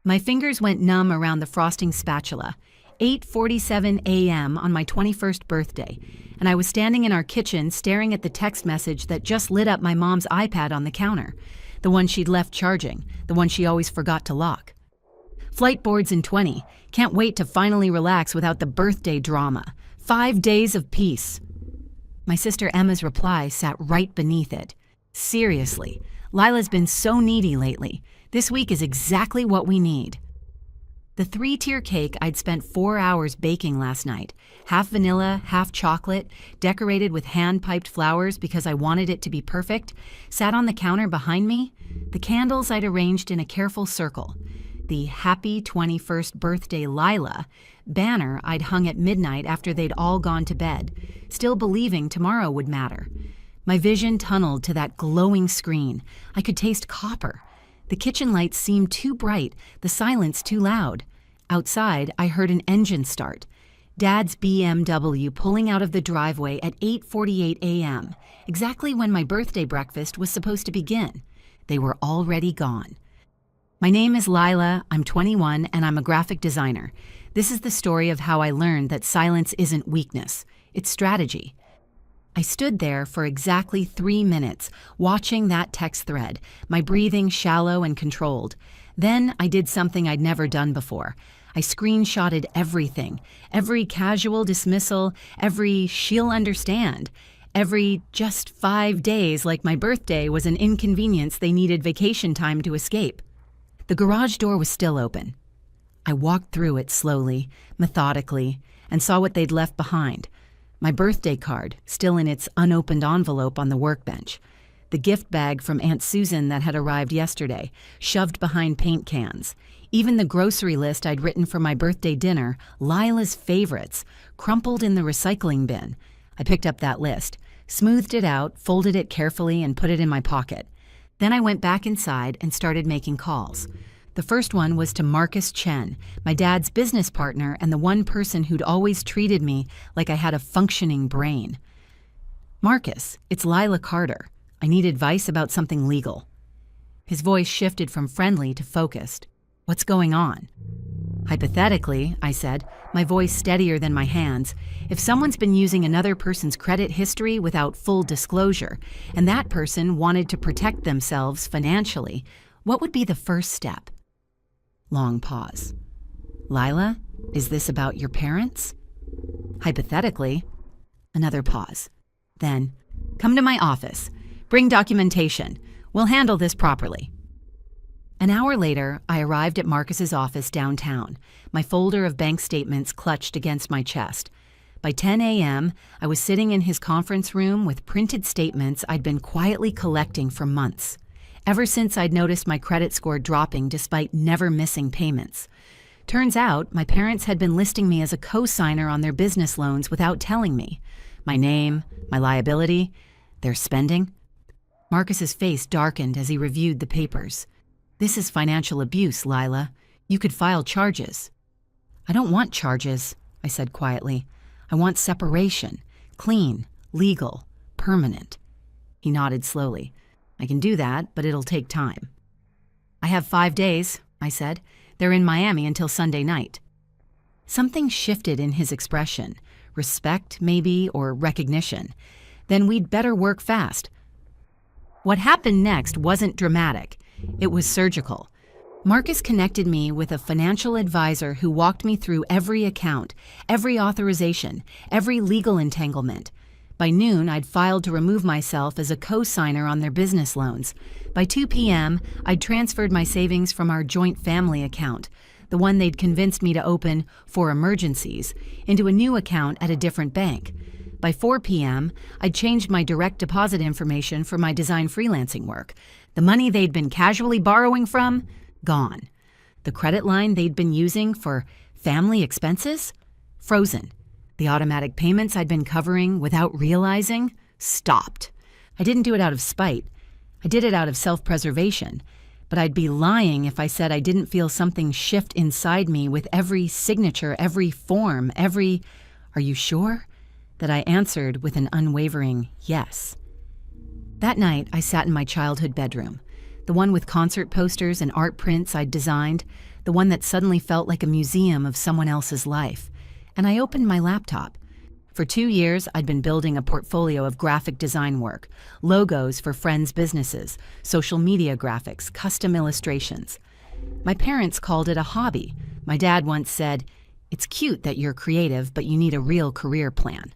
My fingers went numb around the frosting spatula. 8:47 a.m. on my 21st birthday, and I was standing in our kitchen staring at the text message that just lit up my mom's iPad on the counter, the one she'd left charging, the one she always forgot to lock. Flight boards in 20. Can't wait to finally relax without the birthday drama. 5 days of peace. My sister Emma's reply sat right beneath it. Seriously, Lila's been so needy lately. This week is exactly what we need. The 3-tier cake I'd spent 4 hours baking last night, half vanilla, half chocolate, decorated with hand-piped flowers because I wanted it to be perfect, sat on the counter behind me, the candles I'd arranged in a careful circle, the Happy 21st Birthday Lila banner I'd hung at midnight after they'd all gone to bed, still believing tomorrow would matter. My vision tunneled to that glowing screen. I could taste copper. The kitchen lights seemed too bright, the silence too loud. Outside, I heard an engine start. Dad's BMW pulling out of the driveway at 8:48 a.m., exactly when my birthday breakfast was supposed to begin. They were already gone. My name is Lila, I'm 21, and I'm a graphic designer. This is the story of how I learned that silence isn't weakness, it's strategy. I stood there for exactly 3 minutes, watching that text thread, my breathing shallow and controlled. Then I did something I'd never done before. I screenshotted everything, every casual dismissal, every "she'll understand," every "just 5 days like my birthday was an inconvenience they needed vacation time to escape." The garage door was still open. I walked through it slowly, methodically, and saw what they'd left behind. My birthday card, still in its unopened envelope on the workbench. The gift bag from Aunt Susan that had arrived yesterday, shoved behind paint cans. Even the grocery list I'd written for my birthday dinner, Lila's favorites, crumpled in the recycling bin. I picked up that list, smoothed it out, folded it carefully, and put it in my pocket. Then I went back inside and started making calls. The first one was to Marcus Chen, my dad's business partner and the one person who'd always treated me like I had a functioning brain. "Marcus, it's Lila Carter. I need advice about something legal." His voice shifted from friendly to focused. "What's going on?" "Hypothetically," I said, my voice steadier than my hands, "if someone's been using another person's credit history without full disclosure, and that person wanted to protect themselves financially, what would be the first step?" Long pause. "Lila, is this about your parents?" "Hypothetically." Another pause. Then, "Come to my office. Bring documentation. We'll handle this properly." An hour later, I arrived at Marcus's office downtown, my folder of bank statements clutched against my chest. By 10 a.m., I was sitting in his conference room with printed statements I'd been quietly collecting for months, ever since I'd noticed my credit score dropping despite never missing payments. Turns out, my parents had been listing me as a co-signer on their business loans without telling me. My name, my liability, their spending. Marcus's face darkened as he reviewed the papers. "This is financial abuse, Lila. You could file charges." "I don't want charges," I said quietly. "I want separation. Clean, legal, permanent." He nodded slowly. "I can do that, but it'll take time." "I have 5 days," I said. "They're in Miami until Sunday night." Something shifted in his expression. Respect, maybe, or recognition. "Then we'd better work fast." What happened next wasn't dramatic. It was surgical. Marcus connected me with a financial advisor who walked me through every account, every authorization, every legal entanglement. By noon, I'd filed to remove myself as a co-signer on their business loans. By 2 p.m., I'd transferred my savings from our joint family account, the one they'd convinced me to open for emergencies, into a new account at a different bank. By 4 p.m., I'd changed my direct deposit information for my design freelancing work. The money they'd been casually borrowing from, gone. The credit line they'd been using for family expenses, frozen. The automatic payments I'd been covering without realizing, stopped. I didn't do it out of spite. I did it out of self-preservation. But I'd be lying if I said I didn't feel something shift inside me with every signature, every form, every, "Are you sure?" that I answered with an unwavering yes. That night, I sat in my childhood bedroom. The one with concert posters and art prints I'd designed, the one that suddenly felt like a museum of someone else's life. And I opened my laptop. For 2 years, I'd been building a portfolio of graphic design work, logos for friends' businesses, social media graphics, custom illustrations. My parents called it a hobby. My dad once said, "It's cute that you're creative, but you need a real career plan."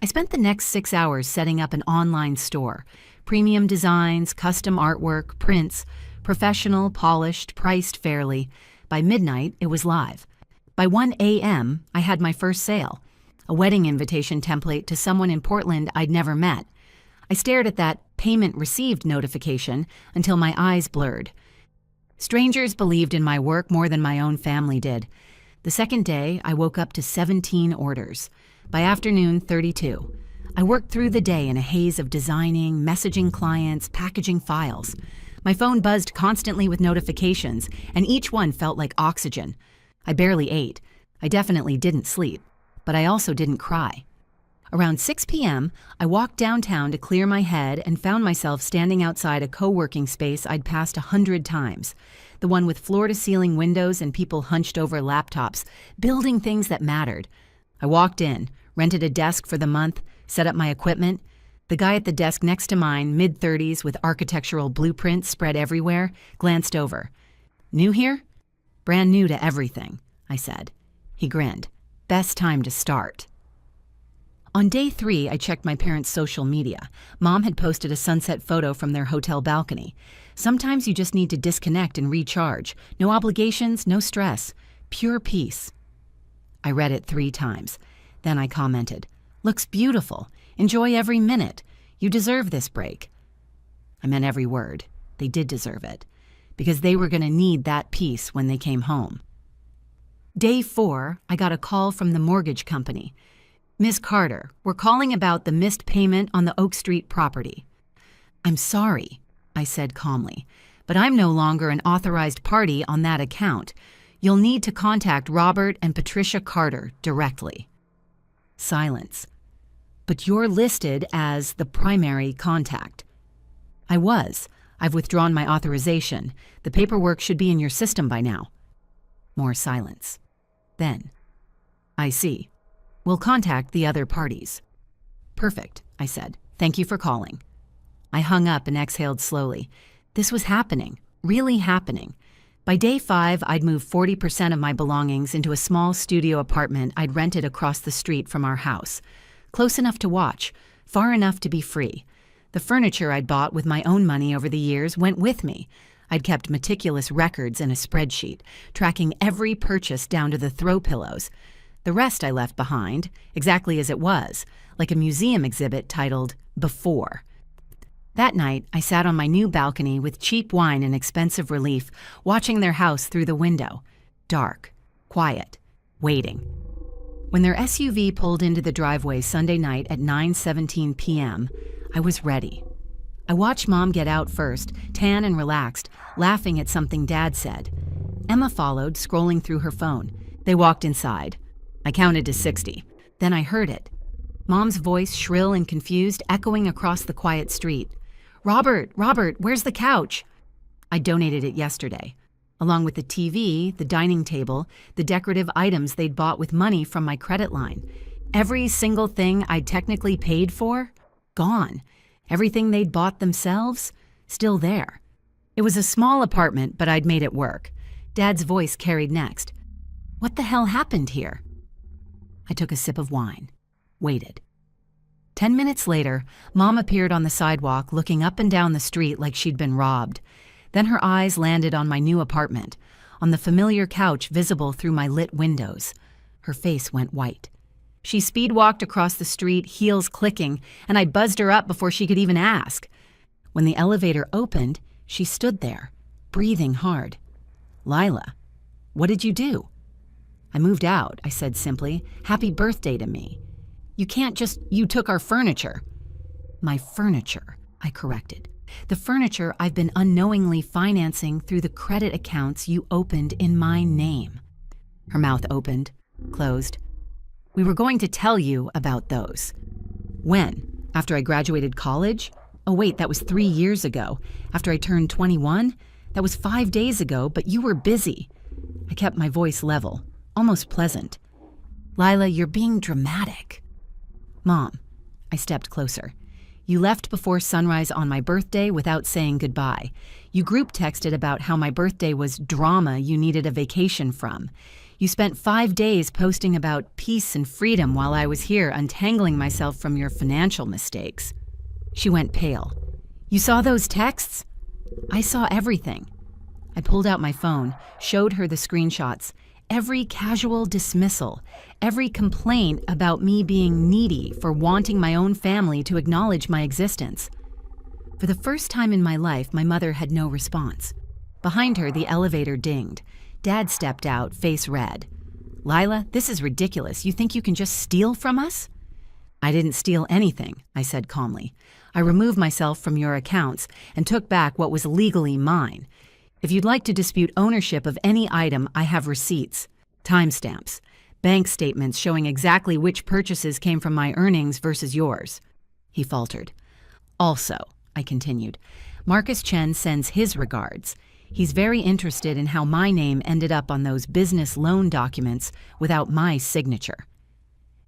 I spent the next 6 hours setting up an online store. Premium designs, custom artwork, prints, professional, polished, priced fairly. By midnight, it was live. By 1 a.m., I had my first sale, a wedding invitation template to someone in Portland I'd never met. I stared at that payment received notification until my eyes blurred. Strangers believed in my work more than my own family did. The second day, I woke up to 17 orders. By afternoon, 32. I worked through the day in a haze of designing, messaging clients, packaging files. My phone buzzed constantly with notifications, and each one felt like oxygen. I barely ate. I definitely didn't sleep, but I also didn't cry. Around 6 p.m., I walked downtown to clear my head and found myself standing outside a co-working space I'd passed 100 times. The one with floor-to-ceiling windows and people hunched over laptops, building things that mattered. I walked in, rented a desk for the month, set up my equipment. The guy at the desk next to mine, mid-30s with architectural blueprints spread everywhere, glanced over. "New here?" "Brand new to everything," I said. He grinned. "Best time to start." On day 3, I checked my parents' social media. Mom had posted a sunset photo from their hotel balcony. Sometimes you just need to disconnect and recharge. No obligations, no stress. Pure peace. I read it 3 times. Then I commented, "Looks beautiful. Enjoy every minute. You deserve this break." I meant every word. They did deserve it. Because they were going to need that peace when they came home. Day 4, I got a call from the mortgage company. "Ms. Carter, we're calling about the missed payment on the Oak Street property." "I'm sorry," I said calmly, "but I'm no longer an authorized party on that account. You'll need to contact Robert and Patricia Carter directly." Silence. "But you're listed as the primary contact." "I was. I've withdrawn my authorization. The paperwork should be in your system by now." More silence. Then, "I see. We'll contact the other parties." "Perfect," I said. "Thank you for calling." I hung up and exhaled slowly. This was happening, really happening. By day 5, I'd moved 40% of my belongings into a small studio apartment I'd rented across the street from our house. Close enough to watch, far enough to be free. The furniture I'd bought with my own money over the years went with me. I'd kept meticulous records in a spreadsheet, tracking every purchase down to the throw pillows. The rest I left behind, exactly as it was, like a museum exhibit titled Before. That night, I sat on my new balcony with cheap wine and expensive relief, watching their house through the window. Dark, quiet, waiting. When their SUV pulled into the driveway Sunday night at 9:17 p.m., I was ready. I watched Mom get out first, tan and relaxed, laughing at something Dad said. Emma followed, scrolling through her phone. They walked inside. I counted to 60. Then I heard it. Mom's voice, shrill and confused, echoing across the quiet street. Robert, where's the couch?" I donated it yesterday, along with the TV, the dining table, the decorative items they'd bought with money from my credit line. Every single thing I'd technically paid for, gone. Everything they'd bought themselves, still there. It was a small apartment, but I'd made it work. Dad's voice carried next. "What the hell happened here?" I took a sip of wine, waited. 10 minutes later, Mom appeared on the sidewalk, looking up and down the street like she'd been robbed. Then her eyes landed on my new apartment, on the familiar couch visible through my lit windows. Her face went white. She speed-walked across the street, heels clicking, and I buzzed her up before she could even ask. When the elevator opened, she stood there, breathing hard. "Lila, what did you do?" "I moved out," I said simply. "Happy birthday to me." You took our furniture." "My furniture," I corrected. "The furniture I've been unknowingly financing through the credit accounts you opened in my name." Her mouth opened, closed. "We were going to tell you about those." "When? After I graduated college?" Oh wait, that was 3 years ago. After I turned 21? That was 5 days ago, but you were busy. I kept my voice level, almost pleasant. Lila, you're being dramatic. Mom, I stepped closer. You left before sunrise on my birthday without saying goodbye. You group texted about how my birthday was drama you needed a vacation from. You spent 5 days posting about peace and freedom while I was here untangling myself from your financial mistakes. She went pale. You saw those texts? I saw everything. I pulled out my phone, showed her the screenshots. Every casual dismissal, every complaint about me being needy for wanting my own family to acknowledge my existence. For the first time in my life, my mother had no response. Behind her, the elevator dinged. Dad stepped out, face red. Lila, this is ridiculous. You think you can just steal from us? I didn't steal anything, I said calmly. I removed myself from your accounts and took back what was legally mine. If you'd like to dispute ownership of any item, I have receipts, timestamps, bank statements showing exactly which purchases came from my earnings versus yours. He faltered. Also, I continued, Marcus Chen sends his regards. He's very interested in how my name ended up on those business loan documents without my signature.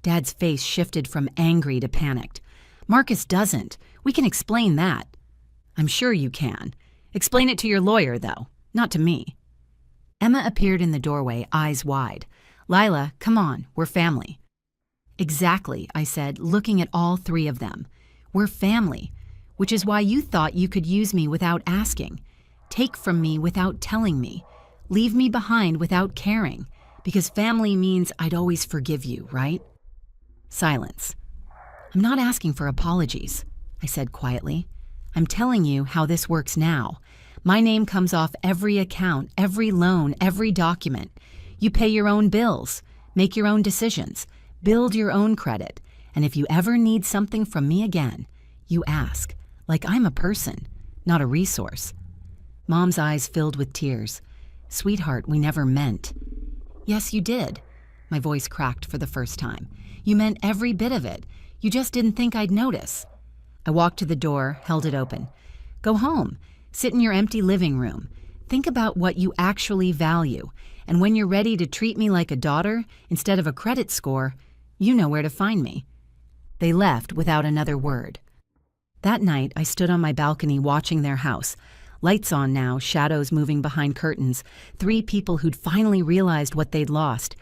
Dad's face shifted from angry to panicked. Marcus doesn't. We can explain that. I'm sure you can. Explain it to your lawyer, though, not to me. Emma appeared in the doorway, eyes wide. Lila, come on, we're family. Exactly, I said, looking at all three of them. We're family, which is why you thought you could use me without asking, take from me without telling me, leave me behind without caring, because family means I'd always forgive you, right? Silence. I'm not asking for apologies, I said quietly. I'm telling you how this works now. My name comes off every account, every loan, every document. You pay your own bills, make your own decisions, build your own credit, and if you ever need something from me again, you ask, like I'm a person, not a resource. Mom's eyes filled with tears. Sweetheart, we never meant. Yes, you did. My voice cracked for the first time. You meant every bit of it. You just didn't think I'd notice. I walked to the door, held it open. Go home. Sit in your empty living room. Think about what you actually value. And when you're ready to treat me like a daughter instead of a credit score, you know where to find me. They left without another word. That night, I stood on my balcony watching their house. Lights on now, shadows moving behind curtains. 3 people who'd finally realized what they'd lost.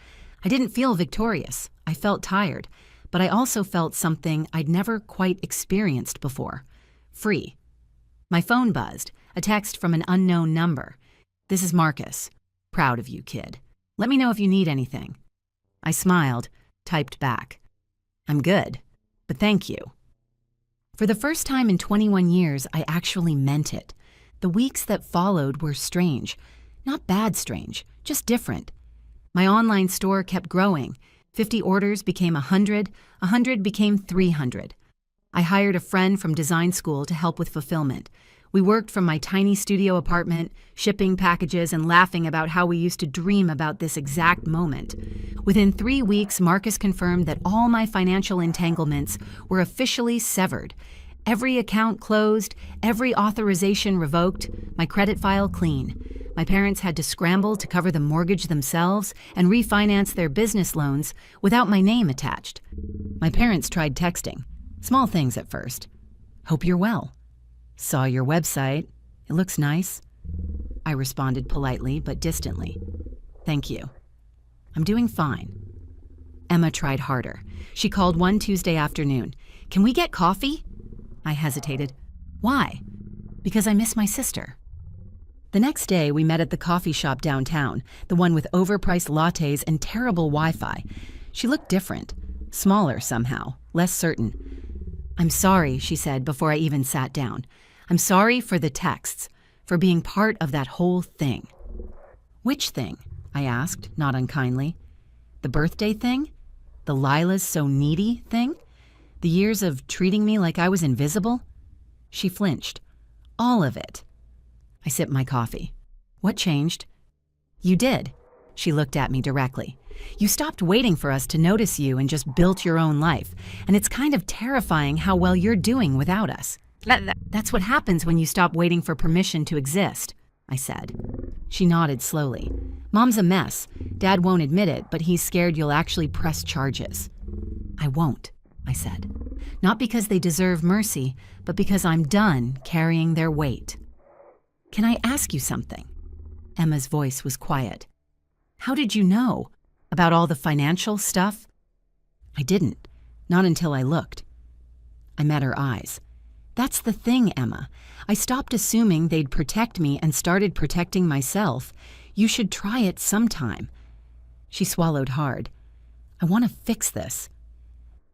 I didn't feel victorious. I felt tired. But I also felt something I'd never quite experienced before. Free. My phone buzzed, a text from an unknown number. This is Marcus. Proud of you, kid. Let me know if you need anything. I smiled, typed back. I'm good, but thank you. For the first time in 21 years, I actually meant it. The weeks that followed were strange. Not bad strange, just different. My online store kept growing. 50 orders became 100, 100 became 300. I hired a friend from design school to help with fulfillment. We worked from my tiny studio apartment, shipping packages and laughing about how we used to dream about this exact moment. Within 3 weeks, Marcus confirmed that all my financial entanglements were officially severed. Every account closed, every authorization revoked, my credit file clean. My parents had to scramble to cover the mortgage themselves and refinance their business loans without my name attached. My parents tried texting. Small things at first. Hope you're well. Saw your website. It looks nice. I responded politely but distantly. Thank you. I'm doing fine. Emma tried harder. She called one Tuesday afternoon. Can we get coffee? I hesitated. Why? Because I miss my sister. The next day, we met at the coffee shop downtown, the one with overpriced lattes and terrible Wi-Fi. She looked different, smaller somehow, less certain. I'm sorry, she said before I even sat down. I'm sorry for the texts, for being part of that whole thing. Which thing? I asked, not unkindly. The birthday thing? The Lila's so needy thing? The years of treating me like I was invisible? She flinched. All of it. I sipped my coffee. What changed? You did. She looked at me directly. You stopped waiting for us to notice you and just built your own life. And it's kind of terrifying how well you're doing without us. That's what happens when you stop waiting for permission to exist, I said. She nodded slowly. Mom's a mess. Dad won't admit it, but he's scared you'll actually press charges. I won't, I said. Not because they deserve mercy, but because I'm done carrying their weight. Can I ask you something? Emma's voice was quiet. How did you know? About all the financial stuff? I didn't. Not until I looked. I met her eyes. That's the thing, Emma. I stopped assuming they'd protect me and started protecting myself. You should try it sometime. She swallowed hard. I want to fix this.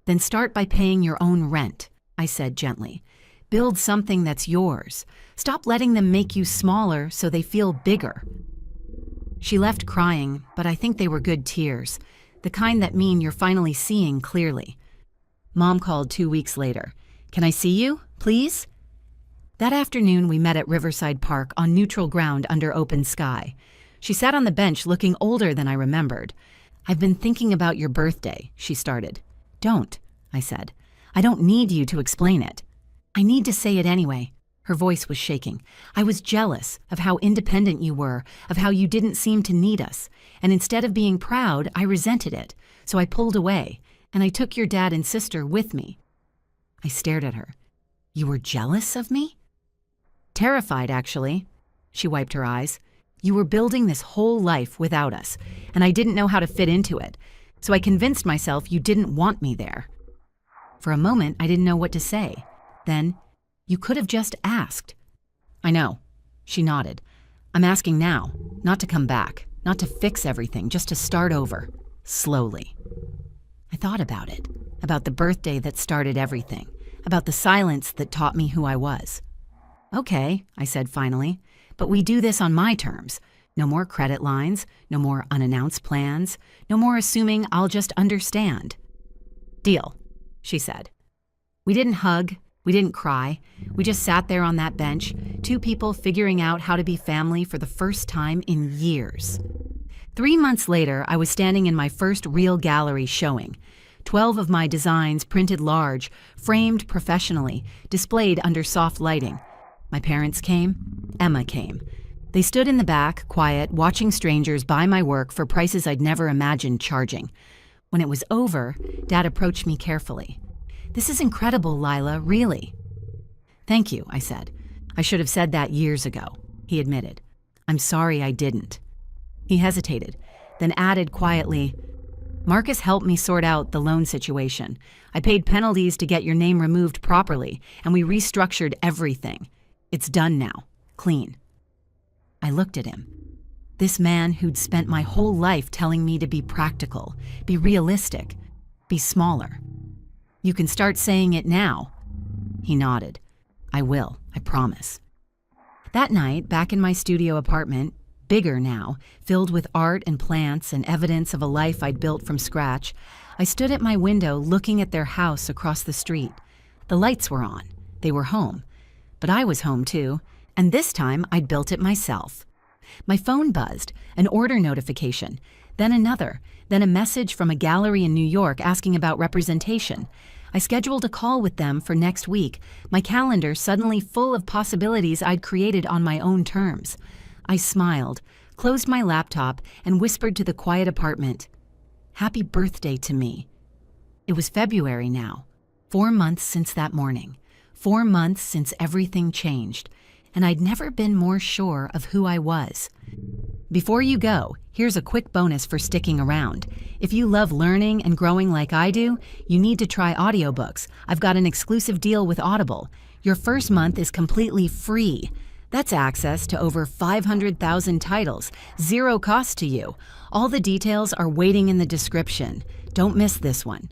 Then start by paying your own rent, I said gently. Build something that's yours. Stop letting them make you smaller so they feel bigger. She left crying, but I think they were good tears, the kind that mean you're finally seeing clearly. Mom called 2 weeks later. Can I see you, please? That afternoon, we met at Riverside Park on neutral ground under open sky. She sat on the bench looking older than I remembered. I've been thinking about your birthday, she started. Don't, I said. I don't need you to explain it. I need to say it anyway. Her voice was shaking. I was jealous of how independent you were, of how you didn't seem to need us. And instead of being proud, I resented it. So I pulled away, and I took your dad and sister with me. I stared at her. You were jealous of me? Terrified, actually. She wiped her eyes. You were building this whole life without us, and I didn't know how to fit into it. So I convinced myself you didn't want me there. For a moment, I didn't know what to say. Then, you could have just asked. I know. She nodded. I'm asking now, not to come back, not to fix everything, just to start over, slowly. I thought about it, about the birthday that started everything, about the silence that taught me who I was. Okay, I said finally, but we do this on my terms. No more credit lines, no more unannounced plans, no more assuming I'll just understand. Deal, she said. We didn't hug, we didn't cry. We just sat there on that bench, two people figuring out how to be family for the first time in years. 3 months later, I was standing in my first real gallery showing. 12 of my designs printed large, framed professionally, displayed under soft lighting. My parents came. Emma came. They stood in the back, quiet, watching strangers buy my work for prices I'd never imagined charging. When it was over, Dad approached me carefully. This is incredible, Lila, really. Thank you, I said. I should have said that years ago, he admitted. I'm sorry I didn't. He hesitated, then added quietly, Marcus helped me sort out the loan situation. I paid penalties to get your name removed properly, and we restructured everything. It's done now, clean. I looked at him. This man who'd spent my whole life telling me to be practical, be realistic, be smaller. You can start saying it now. He nodded. I will, I promise. That night, back in my studio apartment, bigger now, filled with art and plants and evidence of a life I'd built from scratch, I stood at my window looking at their house across the street. The lights were on. They were home. But I was home too, and this time I'd built it myself. My phone buzzed, an order notification, then another, then a message from a gallery in New York asking about representation. I scheduled a call with them for next week, my calendar suddenly full of possibilities I'd created on my own terms. I smiled, closed my laptop, and whispered to the quiet apartment, Happy birthday to me. It was February now, 4 months since that morning, 4 months since everything changed, and I'd never been more sure of who I was. Before you go, here's a quick bonus for sticking around. If you love learning and growing like I do, you need to try audiobooks. I've got an exclusive deal with Audible. Your first month is completely free. That's access to over 500,000 titles, zero cost to you. All the details are waiting in the description. Don't miss this one.